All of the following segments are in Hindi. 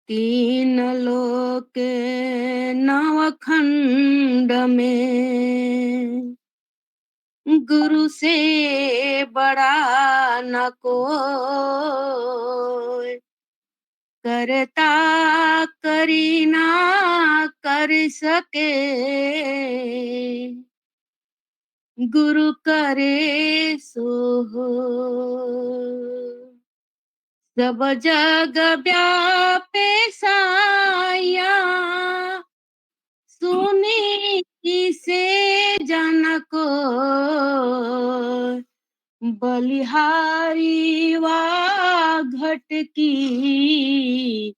तीन लोक नवखंड में गुरु से बड़ा न कोई। करता करी ना कर सके, गुरु करे सो होय। सब जग व्यापे साया, सुनी से जन को। बलिहारी वा घट की,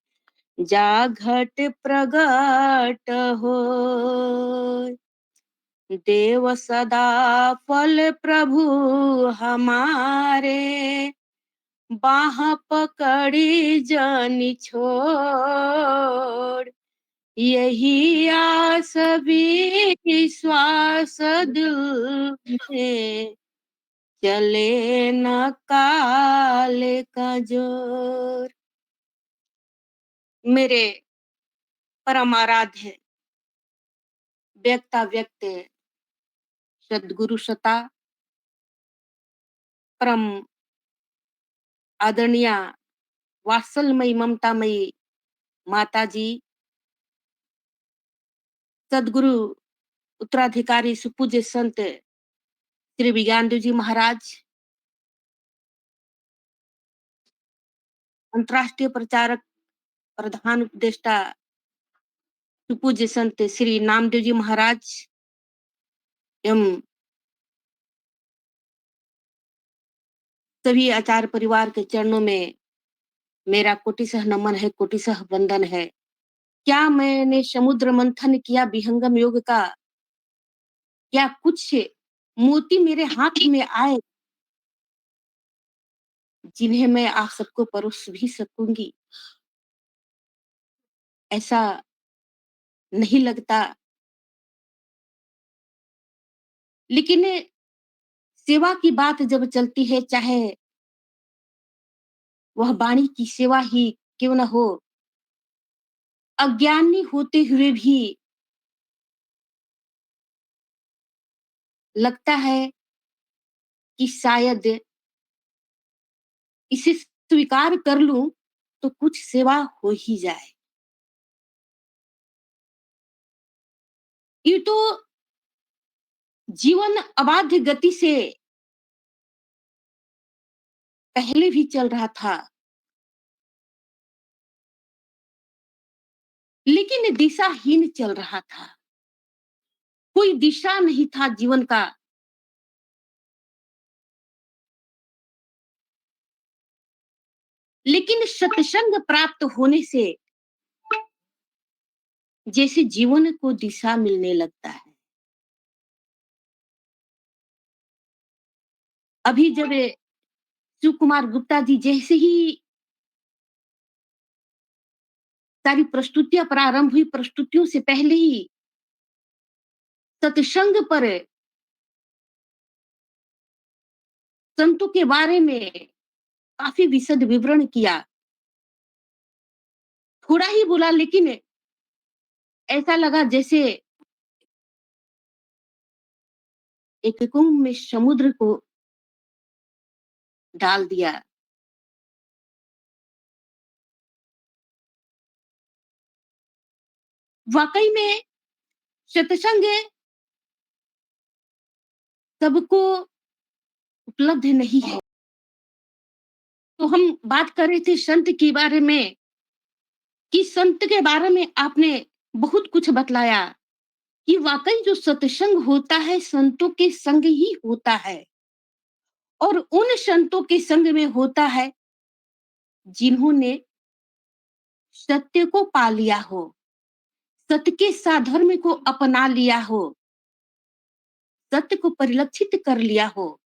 जा घट प्रगट होय। देव सदा फल प्रभु हमारे, बाह पकड़ी जनि छोड़। यही आस विश्वास दिल में, चले न काल का जोर। मेरे परम आराध्य व्यक्ता व्यक्त सद्गुरु सता परम आदरणीय वात्सल्यमयी ममतामयी माता जी, सद्गुरु उत्तराधिकारी सुपूज्य संत श्री विज्ञान देव जी महाराज, अंतर्राष्ट्रीय प्रचारक प्रधान उपदेष्टा सुपूज्य संत श्री नामदेव जी महाराज एवं सभी आचार्य परिवार के चरणों में मेरा कोटिशः नमन है, कोटिशः वंदन है। क्या मैंने समुद्र मंथन किया विहंगम योग का, क्या कुछ मोती मेरे हाथ में आए जिन्हें मैं आप सबको परोस भी सकूंगी? ऐसा नहीं लगता। लेकिन सेवा की बात जब चलती है, चाहे वह वाणी की सेवा ही क्यों न हो, अज्ञानी होते हुए भी लगता है कि शायद इसे स्वीकार कर लूं तो कुछ सेवा हो ही जाए। ये तो जीवन अबाध्य गति से पहले भी चल रहा था, लेकिन दिशाहीन चल रहा था। कोई दिशा नहीं था जीवन का। लेकिन सत्संग प्राप्त होने से जैसे जीवन को दिशा मिलने लगता है। अभी जब शिव कुमार गुप्ता जी जैसे ही सारी प्रस्तुतियां प्रारंभ हुई, प्रस्तुतियों से पहले ही सत्संग पर संतों के बारे में काफी विशद विवरण किया। थोड़ा ही बोला, लेकिन ऐसा लगा जैसे एक कुंभ में समुद्र को डाल दिया। वाकई में सत्संग सबको उपलब्ध नहीं है। तो हम बात कर रहे थे संत के बारे में, कि संत के बारे में आपने बहुत कुछ बतलाया कि वाकई जो सत्संग होता है संतों के संग ही होता है, और उन संतों के संग में होता है जिन्होंने सत्य को पा लिया हो, सत्य के साधर्म को अपना लिया हो, सत्य को परिलक्षित कर लिया हो।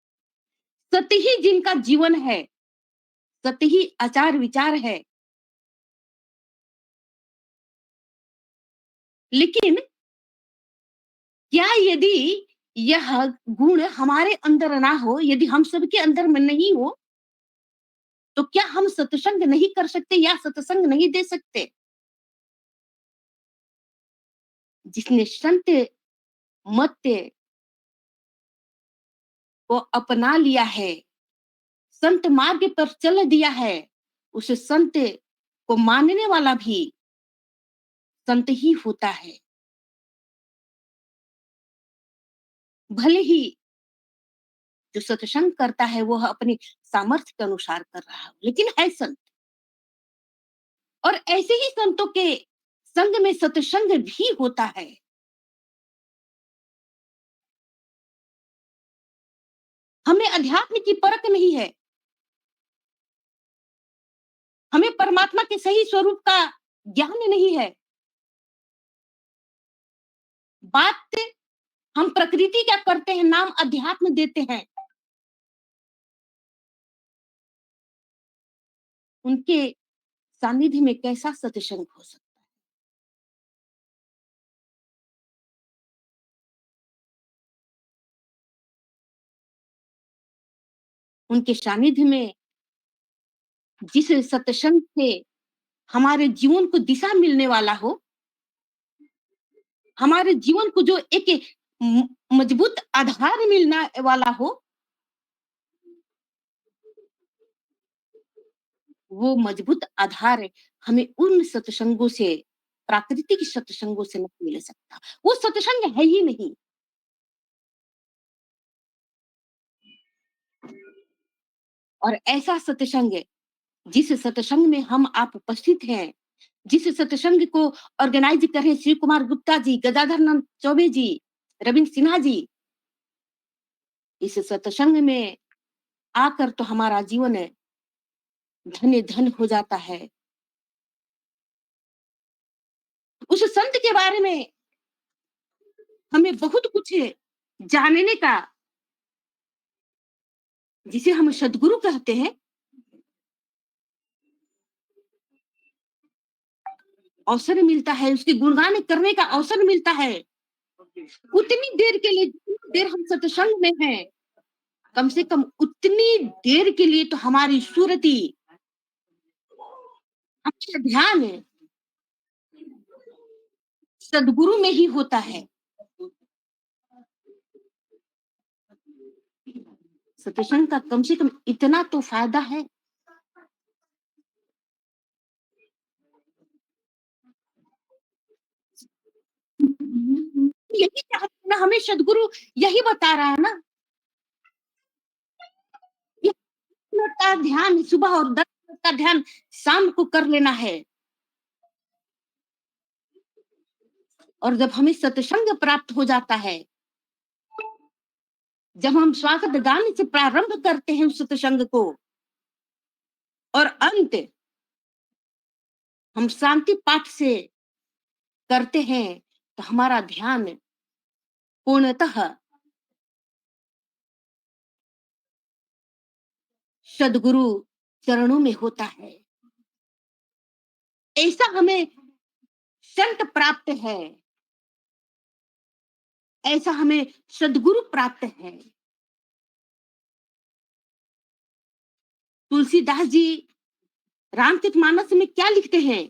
सत्य ही जिनका जीवन है, सत्य ही आचार विचार है। लेकिन क्या यदि यह गुण हमारे अंदर ना हो, यदि हम सबके अंदर में नहीं हो, तो क्या हम सत्संग नहीं कर सकते या सत्संग नहीं दे सकते? जिसने संत मत को अपना लिया है, संत मार्ग पर चल दिया है, उस संत को मानने वाला भी संत ही होता है। भले ही जो सत्संग करता है वह अपने सामर्थ्य के अनुसार कर रहा हो, लेकिन है संत। और ऐसे ही संतों के संग में सत्संग भी होता है। हमें अध्यात्म की परख नहीं है, हमें परमात्मा के सही स्वरूप का ज्ञान नहीं है। बात हम प्रकृति क्या करते हैं, नाम अध्यात्म देते हैं। उनके सानिध्य में कैसा सत्संग हो सकता है? उनके सानिध्य में जिस सत्संग से हमारे जीवन को दिशा मिलने वाला हो, हमारे जीवन को जो एक मजबूत आधार मिलने वाला हो, वो मजबूत आधार हमें उन सत्संगों से, प्राकृतिक सत्संगों से नहीं मिल सकता। वो सत्संग है ही नहीं। और ऐसा सत्संग जिस सत्संग में हम आप उपस्थित हैं, जिस सत्संग को ऑर्गेनाइज कर रहे हैं शिव कुमार गुप्ता जी, गदाधर नाथ चौबे जी, रविंद्र सिन्हा जी, इस सत्संग में आकर तो हमारा जीवन धन्य धन हो जाता है। उस संत के बारे में हमें बहुत कुछ जानने का, जिसे हम सदगुरु कहते हैं, अवसर मिलता है, उसके गुणगान करने का अवसर मिलता है। उतनी देर के लिए जितनी देर हम सत्संग में हैं, कम से कम उतनी देर के लिए तो हमारी सुरति, हमारा ध्यान सदगुरु में ही होता है। सत्संग का कम से कम इतना तो फायदा है। यही चाहते हैं ना, हमें सदगुरु यही बता रहा है ना, 1 मिनट का ध्यान सुबह और 10 मिनट का ध्यान शाम को कर लेना है। और जब हमें सत्संग प्राप्त हो जाता है, जब हम स्वागत गान से प्रारंभ करते हैं उस सत्संग को, और अंत हम शांति पाठ से करते हैं, तो हमारा ध्यान पूर्णतः सदगुरु चरणों में होता है। ऐसा हमें संत प्राप्त है, ऐसा हमें सदगुरु प्राप्त है। तुलसीदास जी रामचरितमानस में क्या लिखते हैं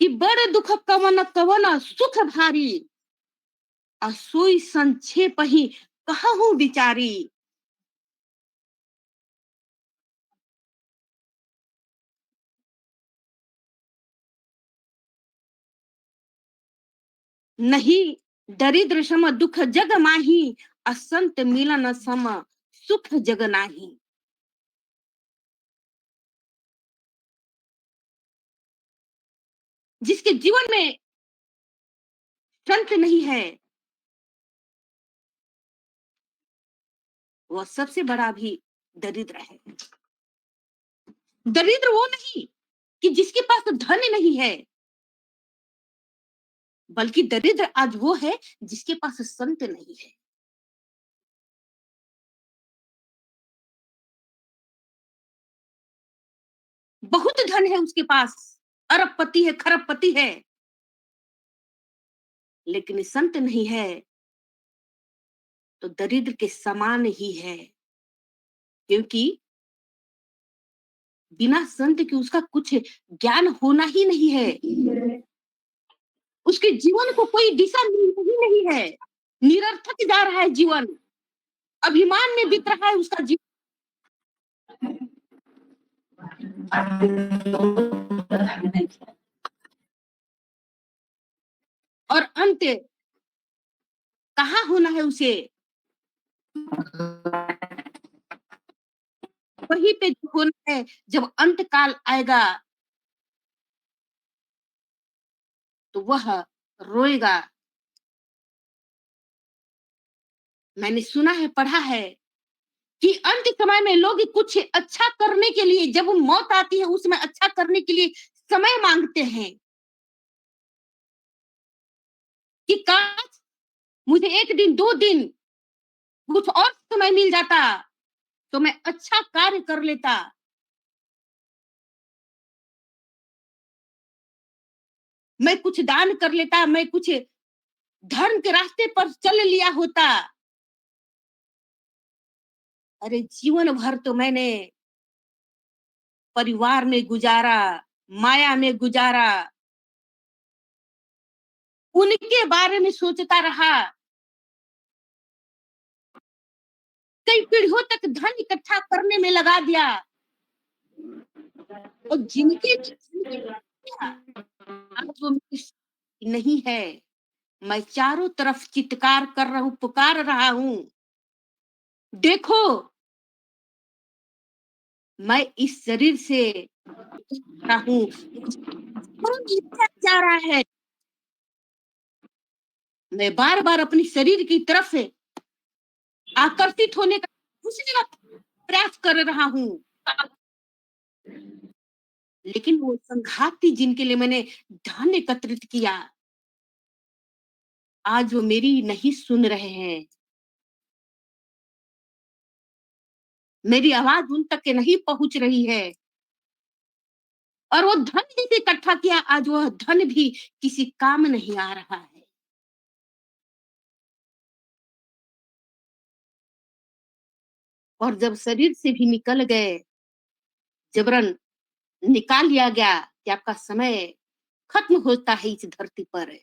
कि बड़ दुख कवन कवन सुख भारी, असोई संक्षेप ही कहूँ बिचारी। नहीं दरिद्र सम दुख जग माही, असंत मिलन सम सुख जग नाही। जिसके जीवन में संत नहीं है, वह सबसे बड़ा भी दरिद्र है। दरिद्र वो नहीं कि जिसके पास धन नहीं है, बल्कि दरिद्र आज वो है जिसके पास संत नहीं है। बहुत धन है उसके पास, अरबपति है, खरबपति है, लेकिन संत नहीं है तो दरिद्र के समान ही है। क्योंकि बिना संत के उसका कुछ ज्ञान होना ही नहीं है। उसके जीवन को कोई दिशा ही नहीं है, निरर्थक जा रहा है जीवन, अभिमान में बीत रहा है उसका जीवन। और अंत कहाँ होना है उसे, वहीं पे जो होना है। जब अंत काल आएगा तो वह रोएगा। मैंने सुना है, पढ़ा है कि अंत समय में लोग कुछ अच्छा करने के लिए, जब वो मौत आती है उसमें अच्छा करने के लिए समय मांगते हैं कि काश मुझे 1 दिन 2 दिन कुछ और समय मिल जाता तो मैं अच्छा कार्य कर लेता, मैं कुछ दान कर लेता, मैं कुछ धर्म के रास्ते पर चल लिया होता। अरे जीवन भर तो मैंने परिवार में गुजारा, माया में गुजारा, उनके बारे में सोचता रहा, कई पीढ़ियों तक धन इकट्ठा करने में लगा दिया, और जिनके आज वो मेरी नहीं है। मैं चारों तरफ चित्कार कर रहा हूँ, पुकार रहा हूँ, देखो मैं इस शरीर से रहा हूँ, जा रहा है। मैं बार-बार अपनी शरीर की तरफ से आकर्षित होने का, घुसने का प्रयास कर रहा हूँ। लेकिन वो संघाती जिनके लिए मैंने धन एकत्रित किया, आज वो मेरी नहीं सुन रहे हैं। मेरी आवाज़ उन तक के नहीं पहुँच रही है, और वो धन जिसे इकट्ठा किया, आज वह धन भी किसी काम नहीं आ रहा है। और जब शरीर से भी निकल गए, जबरन निकाल लिया गया कि आपका समय खत्म होता है इस धरती पर,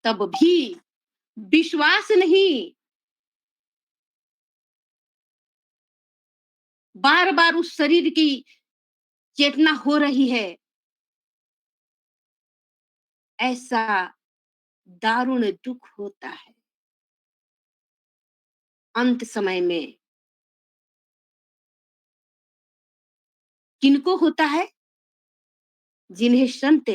तब भी विश्वास नहीं, बार-बार उस शरीर की चेतना हो रही है। ऐसा दारुण दुःख होता है अंत समय में। किनको होता है? जिन्हें संत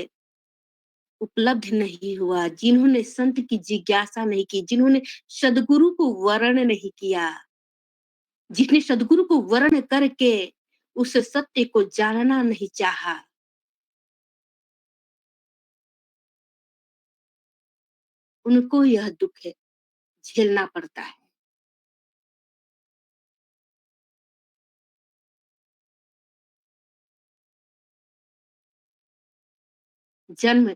उपलब्ध नहीं हुआ, जिन्होंने संत की जिज्ञासा नहीं की, जिन्होंने सद्गुरु को वरण नहीं किया, जिसने सद्गुरु को वरण करके उस सत्य को जानना नहीं चाहा। उनको यह दुःख है, झेलना पड़ता है। जन्म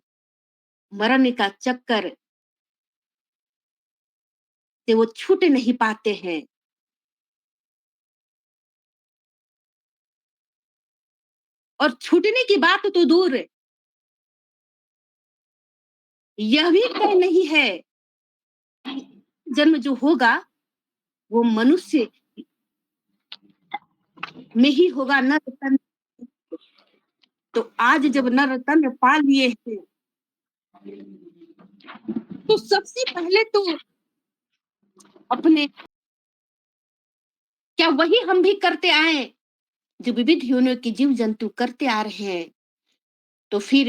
मरण का चक्कर से वो छूट नहीं पाते हैं। और छूटने की बात तो दूर, यह भी तय नहीं है जन्म जो होगा वो मनुष्य में ही होगा, नर तन। तो आज जब नर तन पा लिए हैं, तो सबसे पहले तो अपने, क्या वही हम भी करते आए जो विविध योनियों के जीव जंतु करते आ रहे हैं, तो फिर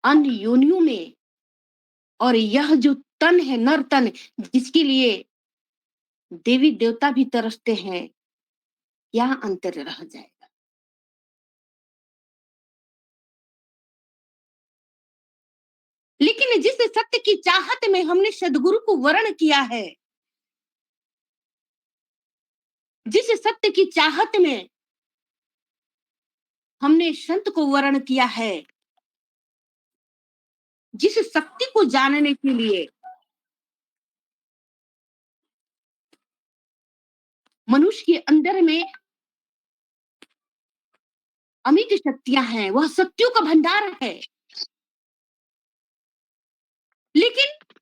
अन्य योनियों में, और यह जो तन है नर तन, जिसके लिए देवी देवता भी तरसते हैं, क्या अंतर रह जाएगा। लेकिन जिस सत्य की चाहत में हमने सदगुरु को वरण किया है, जिस सत्य की चाहत में हमने संत को वरण किया है, जिस शक्ति को जानने के लिए मनुष्य के अंदर में अमित शक्तियां हैं, वह शक्तियों का भंडार है। लेकिन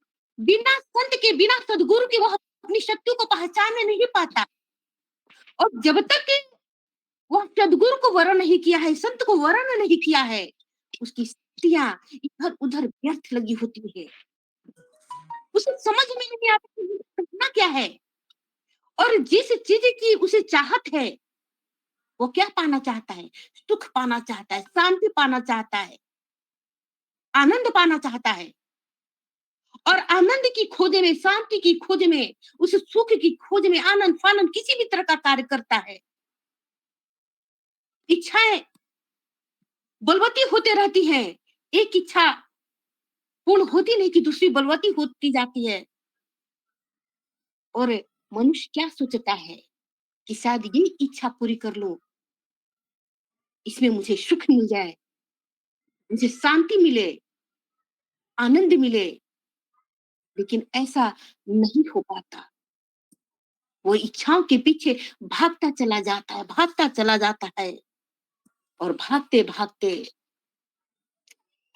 बिना संत के, बिना सद्गुरु के वह अपनी शक्तियों को पहचान नहीं पाता। और जब तक वह सद्गुरु को वरण नहीं किया है, संत को वरण नहीं किया है, उसकी शक्तियाँ इधर-उधर व्यर्थ लगी होती है। उसे समझ में नहीं आता कि मुझे करना क्या है? और जिस चीज़ की उसे चाहत है, वो क्या पाना चाहता है? सुख पाना चाहता है, शांति पाना चाहता है, आनंद पाना चाहता है। और आनंद की खोज में, शांति की खोज में, उस सुख की खोज में, आनंद-फानंद किसी भी तरह का कार्य करता है। इच्छाएँ बलवती होते रहती हैं। एक इच्छा पूर्ण होती नहीं कि दूसरी बलवती होती जाती है। और मनुष्य क्या सोचता है कि शायद ये इच्छा पूरी कर लूँ, इसमें मुझे सुख मिल जाए, मुझे शांति मिले, आनंद मिले, लेकिन ऐसा नहीं हो पाता। वो इच्छाओं के पीछे भागता चला जाता है और भागते-भागते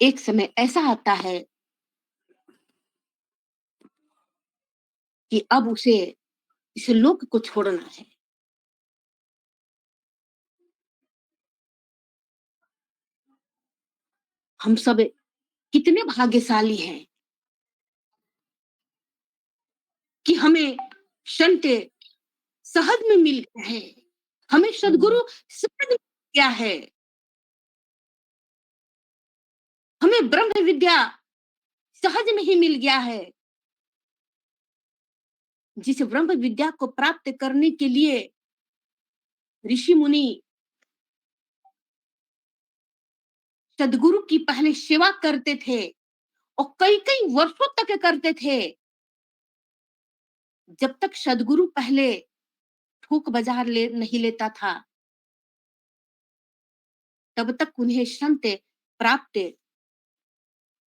एक समय ऐसा आता है कि अब उसे इस लोक को छोड़ना है। हम सब कितने भाग्यशाली हैं कि हमें संत सहज में मिल गया है। हमें सद्गुरु सहज में मिल गया है। हमें ब्रह्म विद्या सहज में ही मिल गया है। जिस ब्रह्म विद्या को प्राप्त करने के लिए ऋषि मुनि सद्गुरु की पहले सेवा करते थे और कई-कई वर्षों तक करते थे। जब तक सद्गुरु पहले थोक बाजार ले नहीं लेता था, तब तक उन्हें संत प्राप्त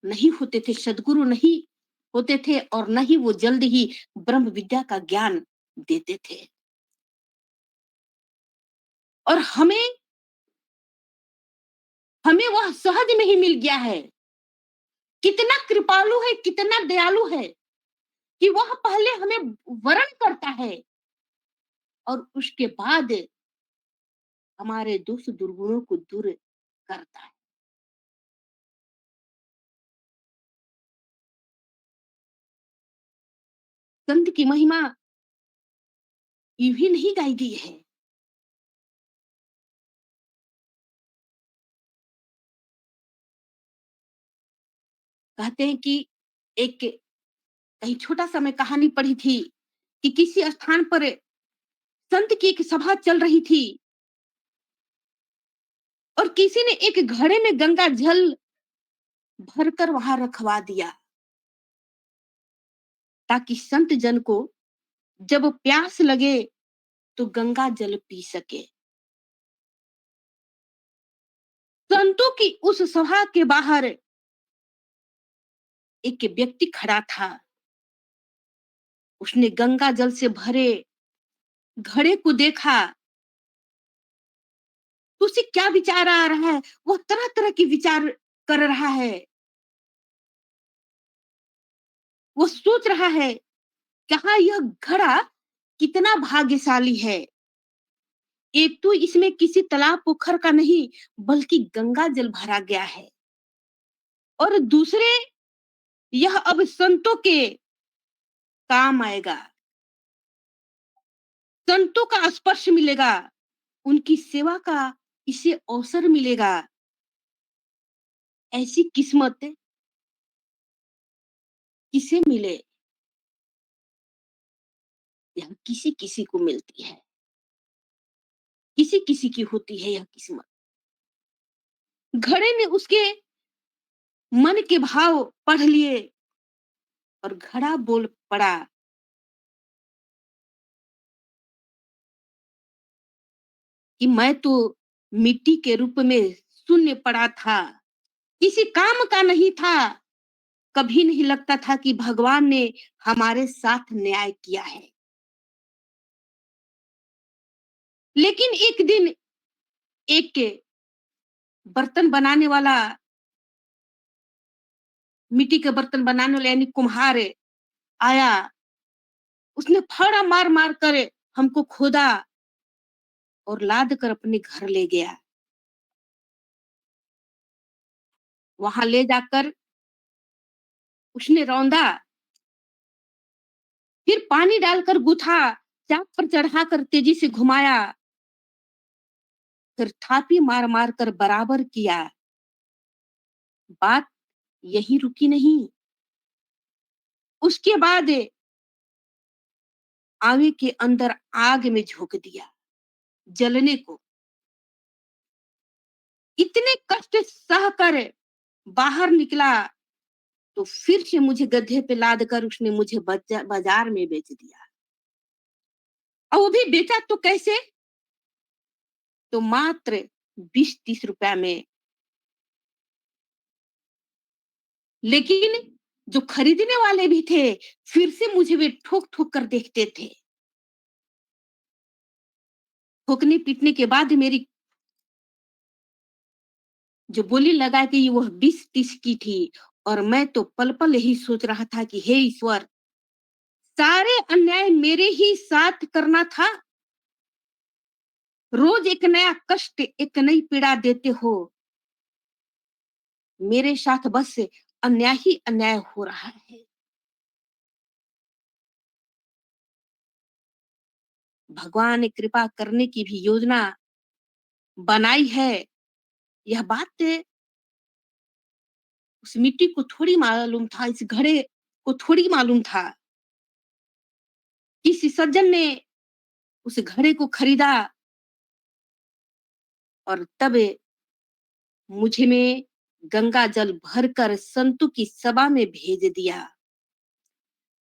नहीं होते थे, सद्गुरु नहीं होते थे और न ही वो जल्द ही ब्रह्म विद्या का ज्ञान देते थे। और हमें वह सहज में ही मिल गया है। कितना कृपालु है, कितना दयालु है कि वह पहले हमें वरण करता है और उसके बाद हमारे दोष दुर्गुणों को दूर करता है। संत की महिमा यूं ही नहीं गाई गई है। कहते हैं कि एक कहीं छोटा-सा मैं कहानी पढ़ी थी कि किसी स्थान पर संत की एक सभा चल रही थी और किसी ने एक घड़े में गंगा जल भरकर वहां रखवा दिया ताकि संत जन को जब प्यास लगे तो गंगा जल पी सके। संतों की उस सभा के बाहर एक व्यक्ति खड़ा था। उसने गंगा जल से भरे घड़े को देखा तो उसे क्या विचार आ रहा है, वो तरह-तरह के विचार कर रहा है। वो सोच रहा है, कहाँ यह घड़ा कितना भाग्यशाली है। एक तो इसमें किसी तालाब पोखर का नहीं बल्कि गंगा जल भरा गया है और दूसरे यह अब संतों के काम आएगा। संतों का स्पर्श मिलेगा, उनकी सेवा का इसे अवसर मिलेगा। ऐसी किस्मत किसे मिले, यह किसी-किसी को मिलती है। किसी-किसी की होती है यह किस्मत। घड़े ने उसके मन के भाव पढ़ लिए और घड़ा बोल पड़ा कि मैं तो मिट्टी के रूप में शून्य पड़ा था, किसी काम का नहीं था। कभी नहीं लगता था कि भगवान ने हमारे साथ न्याय किया है। लेकिन एक दिन एक बर्तन बनाने वाला मिट्टी के बर्तन बनाने वाला यानी कुम्हार आया, उसने फावड़ा मार-मार कर हमको खोदा और लाद कर अपने घर ले गया। वहाँ ले जाकर उसने रौंदा, फिर पानी डालकर गूथा, चाक पर चढ़ाकर तेजी से घुमाया, फिर थापी मार-मार कर बराबर किया। बात यहीं रुकी नहीं, उसके बाद आवे के अंदर आग में झोंक दिया, जलने को। इतने कष्ट सहकर बाहर निकला तो फिर से मुझे गड्ढे पे लाद कर उसने मुझे बाजार में बेच दिया। और वो भी बेचा तो कैसे? तो मात्र 20-30 रुपया में। लेकिन जो खरीदने वाले भी थे, फिर से मुझे वे ठोक-ठोक कर देखते थे। ठोकने-पीटने के बाद मेरी जो बोली लगा कि वह 20-30 की थी और मैं तो पल-पल यही सोच रहा था कि हे ईश्वर, सारे अन्याय मेरे ही साथ करना था। रोज एक नया कष्ट, एक नई पीड़ा देते हो। मेरे साथ बस अन्याय ही अन्याय हो रहा है। भगवान ने कृपा करने की भी योजना बनाई है। यह बात उस मिट्टी को थोड़ी मालूम था, इस घड़े को थोड़ी मालूम था। किसी सज्जन ने उस घड़े को खरीदा और तब मुझे में गंगा जल भरकर संतों की सभा में भेज दिया।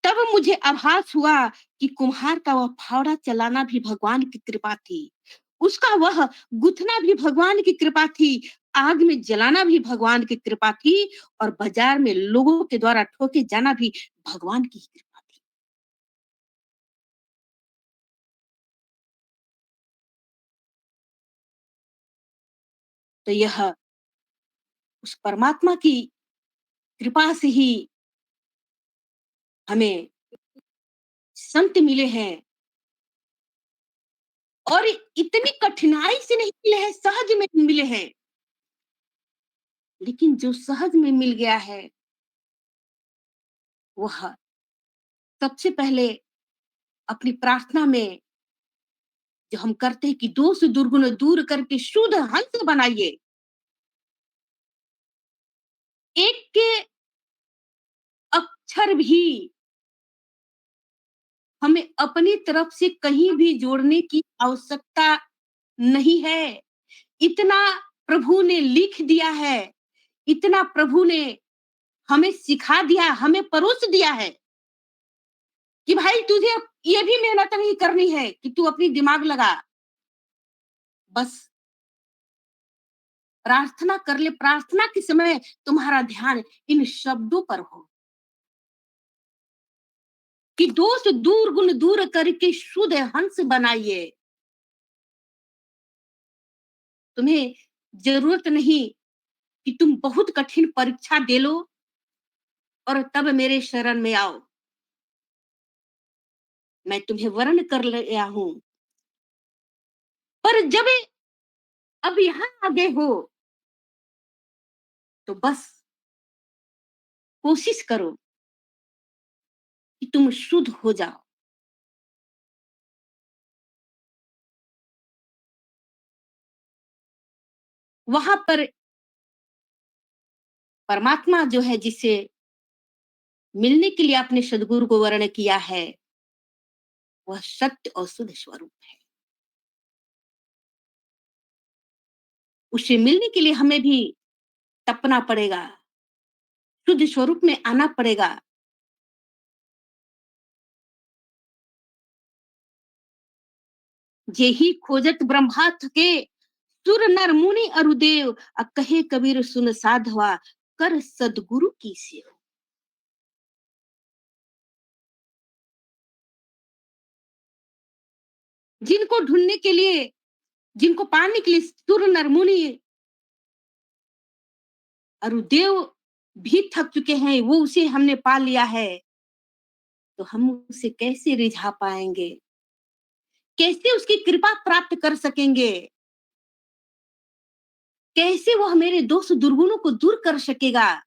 तब मुझे आभास हुआ कि कुम्हार का वह फावड़ा चलाना भी भगवान की कृपा थी। उसका वह गुथना भी भगवान की कृपा थी। आग में जलाना भी भगवान की कृपा थी और बाजार में लोगों के द्वारा ठोके जाना भी भगवान की कृपा थी। तो यह उस परमात्मा की कृपा से ही हमें संत मिले हैं और इतनी कठिनाई से नहीं मिले हैं, सहज में मिले हैं। लेकिन जो सहज में मिल गया है, वह सबसे पहले अपनी प्रार्थना में जो हम करते हैं कि दोष दुर्गुण दूर करके शुद्ध हंस बनाइए। एक के अक्षर भी हमें अपनी तरफ से कहीं भी जोड़ने की आवश्यकता नहीं है। इतना प्रभु ने लिख दिया है, इतना प्रभु ने हमें सिखा दिया, हमें परोस दिया है कि भाई तुझे ये भी मेहनत नहीं करनी है कि तू अपनी दिमाग लगा। बस प्रार्थना कर ले, प्रार्थना के समय तुम्हारा ध्यान इन शब्दों पर हो कि दोष दूर गुण दूर करके शुद्ध हंस बनाइए। तुम्हें जरूरत नहीं कि तुम बहुत कठिन परीक्षा दे लो और तब मेरे शरण में आओ। मैं तुम्हें वर्ण कर लिया हूं। पर जब अब यहाँ आगे हो तो बस कोशिश करो कि तुम शुद्ध हो जाओ। वहां पर परमात्मा जो है जिसे मिलने के लिए आपने सदगुरु को वर्ण किया है, वह सत्य और शुद्ध स्वरूप है। उससे मिलने के लिए हमें भी तपना पड़ेगा, शुद्ध स्वरूप में आना पड़ेगा। जेहि खोजत ब्रह्मा थके, सुर नर मुनि अरुदेव, कहे कबीर सुन साधवा, कर सदगुरु की सेव। जिनको ढूंढने के लिए, जिनको पाने के लिए सुर नर मुनि अरुदेव भी थक चुके हैं, वो उसे हमने पा लिया है, तो हम उसे कैसे रिझा पाएँगे? कैसे उसकी कृपा प्राप्त कर सकेंगे? कैसे वो मेरे दोष दुर्गुणों को दूर कर सकेगा?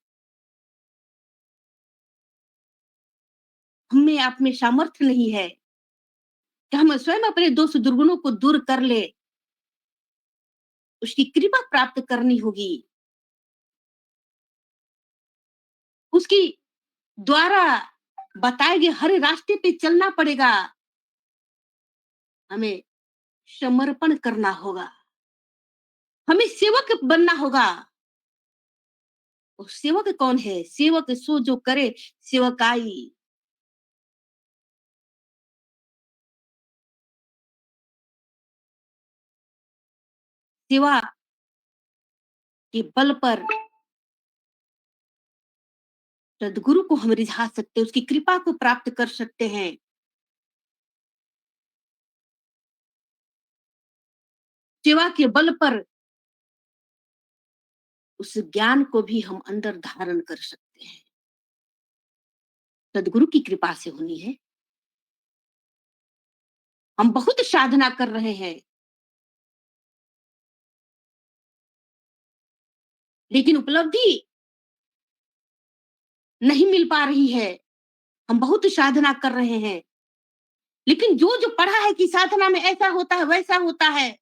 हम में आप में सामर्थ्य नहीं है कि हम स्वयं अपने दोष दुर्गुणों को दूर कर ले, उसकी कृपा प्राप्त करनी होगी। उसकी द्वारा बताए गए हर रास्ते पे चलना पड़ेगा। हमें समर्पण करना होगा। हमें सेवक बनना होगा। और सेवक कौन है? सेवक सो जो करे सेवकाई। सेवा के बल पर सदगुरु को हम रिझा सकते हैं, उसकी कृपा को प्राप्त कर सकते हैं। सेवा के बल पर उस ज्ञान को भी हम अंदर धारण कर सकते हैं। सदगुरु की कृपा से होनी है। हम बहुत साधना कर रहे हैं, लेकिन उपलब्धि नहीं मिल पा रही है। हम बहुत साधना कर रहे हैं, लेकिन जो पढ़ा है कि साधना में ऐसा होता है, वैसा होता है,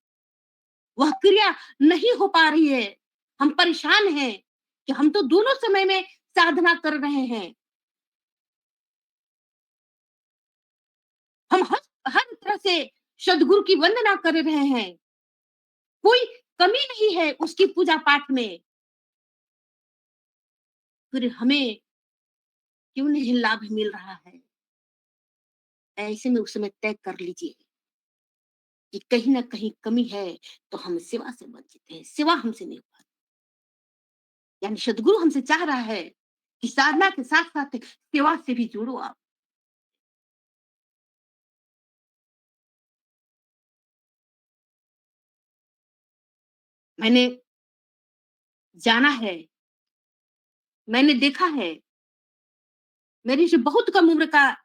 वह क्रिया नहीं हो पा रही है। हम परेशान हैं कि हम तो दोनों समय में साधना कर रहे हैं। हम हर तरह से सदगुरु की वंदना कर रहे हैं। कोई कमी नहीं है उसकी पूजा पाठ में। फिर हमें क्यों नहीं लाभ मिल रहा है? ऐसे में उस समय तय कर लीजिए कि कहीं न कहीं कमी है, तो हम सेवा से वंचित हैं, सेवा हमसे नहीं हो पाती। यानी सदगुरु हमसे चाह रहा है कि साधना के साथ-साथ सेवा से भी जुड़ो आप। मैंने जाना है, मैंने देखा है, मेरे से बहुत कम उम्र का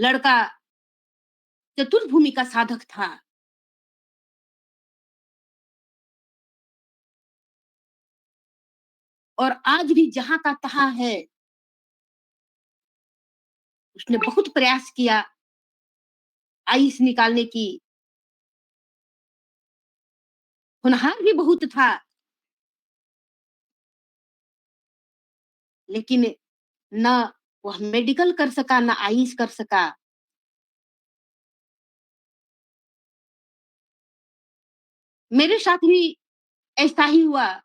लड़का चतुर्थ भूमि का साधक था। और आज भी जहाँ का तहाँ है। उसने बहुत प्रयास किया आईएएस निकालने की, होनहार भी बहुत था, लेकिन ना वह मेडिकल कर सका, ना आईएएस कर सका। मेरे साथ भी ऐसा ही हुआ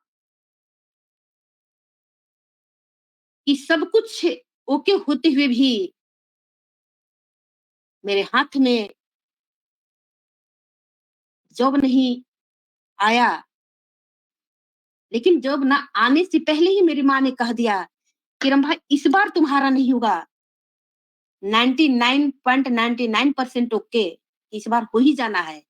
कि सब कुछ ओके होते हुए भी मेरे हाथ में जॉब नहीं आया। लेकिन जॉब ना आने से पहले ही मेरी माँ ने कह दिया कि रंभा इस बार तुम्हारा नहीं होगा, 99.99% ओके, इस बार हो ही जाना है।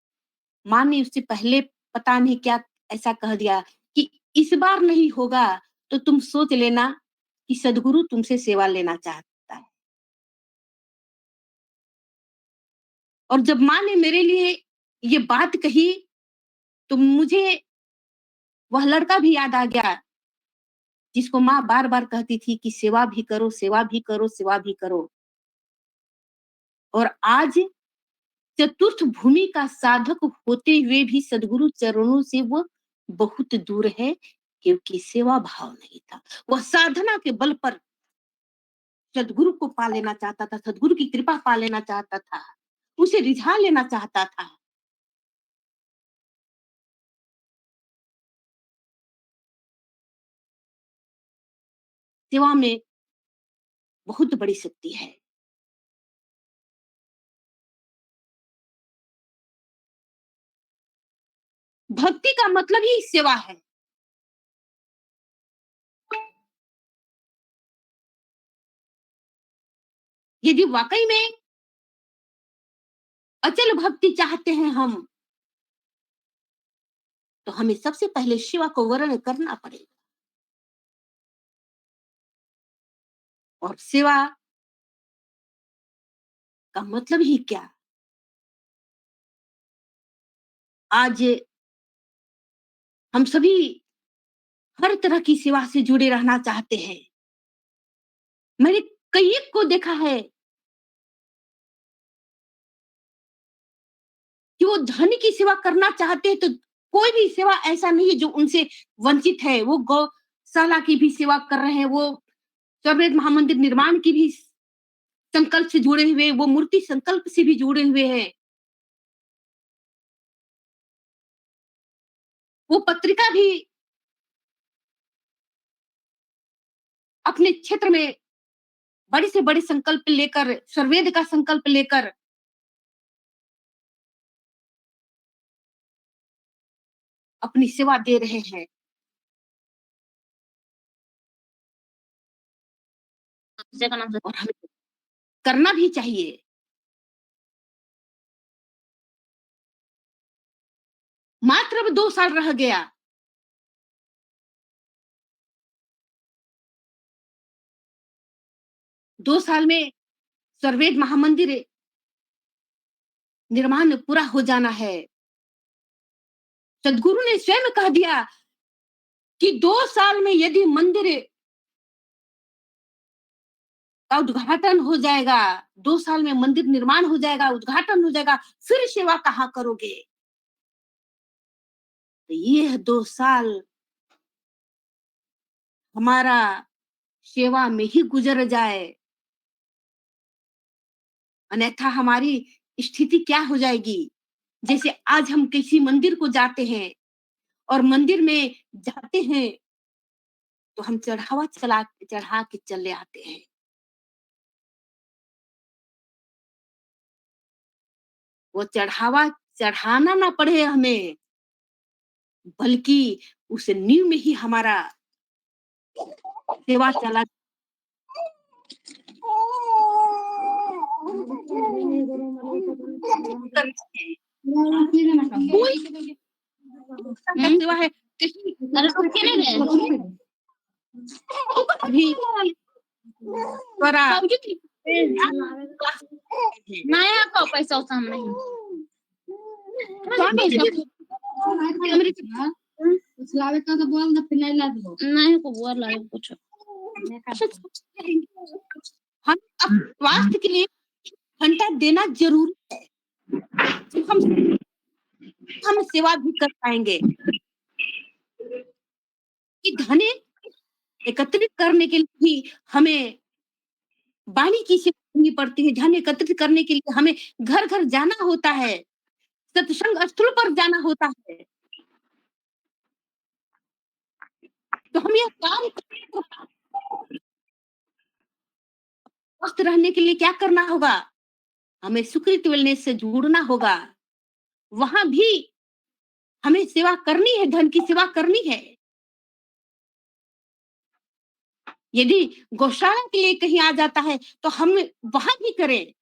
माँ ने उससे पहले पता नहीं क्या ऐसा कह दिया कि इस बार नहीं होगा, तो तुम सोच लेना कि सदगुरु तुमसे सेवा लेना चाहता है। और जब माँ ने मेरे लिए ये बात कही, तो मुझे वह लड़का भी याद आ गया, जिसको माँ बार-बार कहती थी कि सेवा भी करो, सेवा भी करो, सेवा भी करो। और आज चतुर्थ भूमि का साधक होते हुए भी सदगुरु चरणों से वो बहुत दूर है, क्योंकि सेवा भाव नहीं था। वह साधना के बल पर सदगुरु को पा लेना चाहता था, सदगुरु की कृपा पा लेना चाहता था, उसे रिझा लेना चाहता था। सेवा में बहुत बड़ी शक्ति है। भक्ति का मतलब ही सेवा है। यदि वाक़ई में अचल भक्ति चाहते हैं हम, तो हमें सबसे पहले शिवा को वर्ण करना पड़ेगा। और सेवा का मतलब ही क्या? आज हम सभी हर तरह की सेवा से जुड़े रहना चाहते हैं। मैंने कई को देखा है कि वो धन की सेवा करना चाहते हैं, तो कोई भी सेवा ऐसा नहीं है जो उनसे वंचित है। वो गौशाला की भी सेवा कर रहे हैं, वो सर्ववेद महामंदिर निर्माण की भी संकल्प से जुड़े हुए, वो मूर्ति संकल्प से भी जुड़े हुए हैं। वो पत्रिका भी अपने क्षेत्र में बड़े से बड़े संकल्प लेकर, सर्ववेद का संकल्प लेकर अपनी सेवा दे रहे हैं। और हमें करना भी चाहिए। मात्र अब 2 साल रह गया। 2 साल में सर्ववेद महामंदिर निर्माण पूरा हो जाना है। सदगुरु ने स्वयं कह दिया कि 2 साल में यदि मंदिर का उद्घाटन हो जाएगा, 2 साल में मंदिर निर्माण हो जाएगा, उद्घाटन हो जाएगा, फिर सेवा कहाँ करोगे? तो ये 2 साल हमारा सेवा में ही गुज़र जाए, अन्यथा हमारी स्थिति क्या हो जाएगी? जैसे आज हम किसी मंदिर को जाते हैं और मंदिर में जाते हैं, तो हम चढ़ा के चले आते हैं। वो चढ़ावा चढ़ाना ना पड़े हमें, बल्कि उस नींव में ही हमारा सेवा चला कोई सेवा है कहीं अभी द्वारा नया का पैसा उतना हम नहीं लावे का तो बोल दे फिर नहीं ला दो नहीं को बोल ला कुछ हम स्वास्थ्य के लिए घंटा देना जरूरी है। तो हम सेवा भी कर पाएंगे कि धन एकत्रित करने के लिए भी हमें वाणी की सेवा करनी पड़ती है। धन एकत्रित करने के लिए हमें घर घर जाना होता है, सत्संग स्थल पर जाना होता है। तो हम यह काम स्वस्थ रहने के लिए क्या करना होगा? हमें सुकृत वेलनेस से जुड़ना होगा। वहां भी हमें सेवा करनी है, धन की सेवा करनी है। यदि गौशाला के लिए कहीं आ जाता है तो हम वहां भी करें,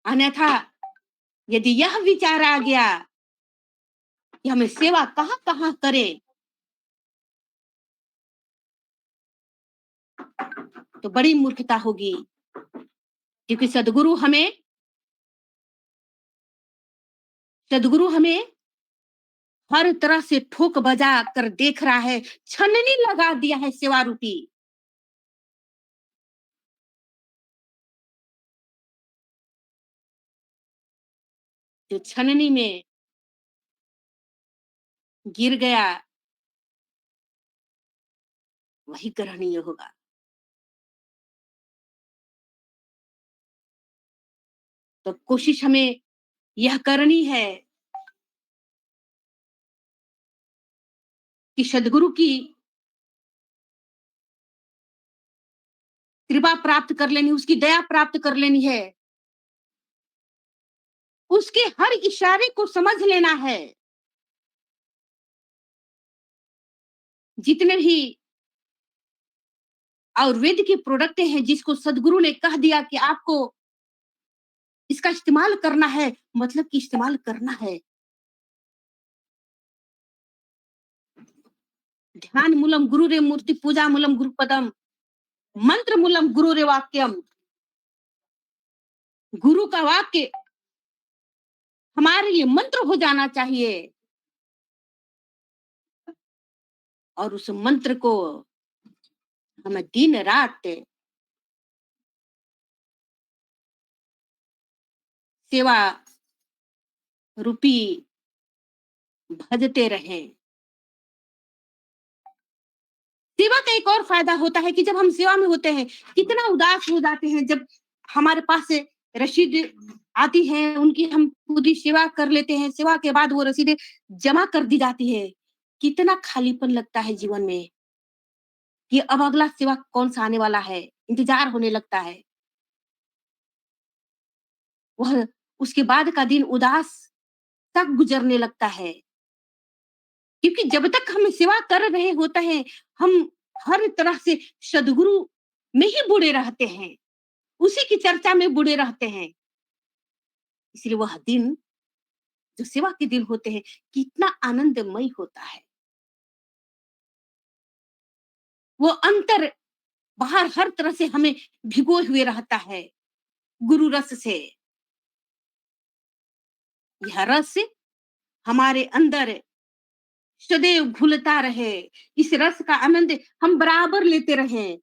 अन्यथा यदि यह विचार आ गया कि हमें सेवा कहाँ कहाँ करें, तो बड़ी मूर्खता होगी। क्योंकि सदगुरु हमें हर तरह से ठोक बजा कर देख रहा है, छननी लगा दिया है सेवा रूपी। जो छननी में गिर गया वही ग्रहणीय होगा। तो कोशिश हमें यह करनी है कि सदगुरु की कृपा प्राप्त कर लेनी, उसकी दया प्राप्त कर लेनी है। उसके हर इशारे को समझ लेना है। जितने भी आयुर्वेद के प्रोडक्ट हैं जिसको सदगुरु ने कह दिया कि आपको इसका इस्तेमाल करना है, मतलब कि इस्तेमाल करना है। ध्यान मूलम गुरु रे मूर्ति पूजा मूलम गुरुपदम मंत्र मूलम गुरु रे वाक्यम। गुरु का वाक्य हमारे लिए मंत्र हो जाना चाहिए और उस मंत्र को हमें दिन रात सेवा रूपी भजते रहें। सेवा का एक और फायदा होता है कि जब हम सेवा में होते हैं कितना उदास हो जाते हैं, जब हमारे पास से रसीद आती है उनकी हम पूरी सेवा कर लेते हैं, सेवा के बाद वो रसीदें जमा कर दी जाती है, कितना खालीपन लगता है जीवन में कि अब अगला सेवा कौन सा आने वाला है, इंतजार होने लगता है। वह उसके बाद का दिन उदास तक गुजरने लगता है, क्योंकि जब तक हम सेवा कर रहे होते हैं हम हर तरह से सदगुरु में ही बुड़े रहते हैं, उसी की चर्चा में बुड़े रहते हैं। इसलिए वह दिन जो सेवा के दिन होते हैं कितना आनंदमय होता है। वो अंतर बाहर हर तरह से हमें भिगोए हुए रहता है गुरु रस से। यह रस हमारे अंदर सदैव घुलता रहे, इस रस का आनंद हम बराबर लेते रहें।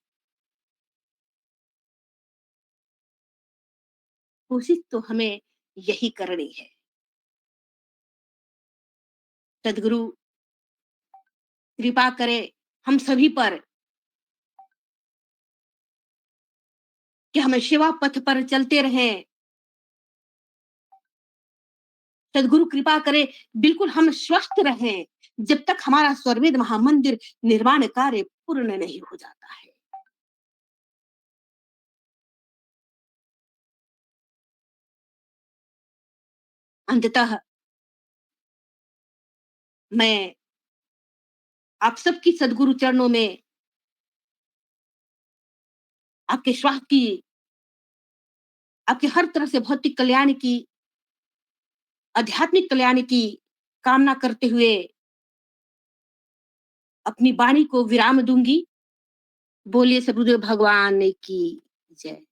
कोशिश तो हमें यही करनी है। सदगुरु कृपा करे हम सभी पर कि हम सेवा पथ पर चलते रहें। सदगुरु कृपा करे बिल्कुल हम स्वस्थ रहें जब तक हमारा स्वर्वेद महामंदिर निर्माण कार्य पूर्ण नहीं हो जाता है। अंततः मैं आप सबकी सदगुरु चरणों में आपके स्वास्थ्य की, आपके हर तरह से भौतिक कल्याण की, आध्यात्मिक कल्याण की कामना करते हुए अपनी वाणी को विराम दूंगी। बोलिए सदगुरु भगवान की जय।